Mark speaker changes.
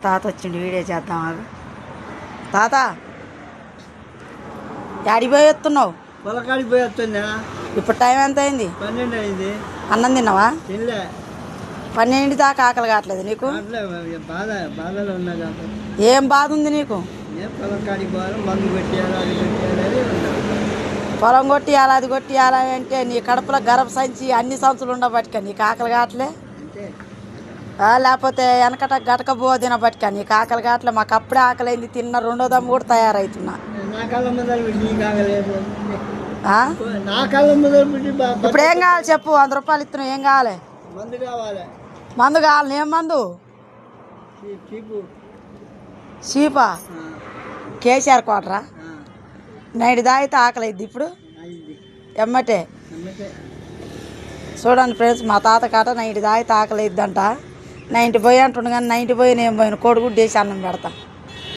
Speaker 1: తాత వచ్చిండు వీడియో చేద్దాం ఆగు. తాత యాడికి పోయి వస్తున్నావు?
Speaker 2: పొలకాడికి పోయి వస్తున్నా.
Speaker 1: ఇప్పుడు టైం ఎంత అయింది?
Speaker 2: 12 అయింది.
Speaker 1: అన్నం తిన్నావా?
Speaker 2: తినలే.
Speaker 1: 12 దాకా ఆకలి కావట్లేదు నీకు?
Speaker 2: బాధలో ఉన్నా కాబట్టి.
Speaker 1: ఏం బాధ ఉంది నీకు?
Speaker 2: పొలకాడికి పోవాలి, మందు కొట్టియాలి, అది కొట్టియాలి.
Speaker 1: పొలం కొట్టియాలి, అది కొట్టియాలి అంటే నీ కడుపులో గర్భ సంచి అన్ని సంచులు ఉండబట్టుక నీకు ఆకలి కావట్లే? లేకపోతే వెనకట గటక బో తినబట్టుక నీకు ఆకలి కావట్లే? మాకు అప్పుడే ఆకలింది, తిన్న రెండో దమ్ము కూడా తయారవుతున్నా. ఇప్పుడు ఏం కావాలి చెప్పు? 100 రూపాయలు ఇస్తున్నావు, ఏం కావాలి? మందు కావాలి. ఏం మందు? చీపా? కేసీఆర్ కోటరా? నైట్ తాగితే ఆకలి అయింది ఇప్పుడు ఎమ్మటే. చూడండి ఫ్రెండ్స్, మా తాత కాట నైట్ తాగితే ఆకలి అయిద్దంట. 90 పోయి అంటుండు కానీ 90 పోయి నేను పోయిన కోడిగుడ్డు వేసి అన్నం పెడతా.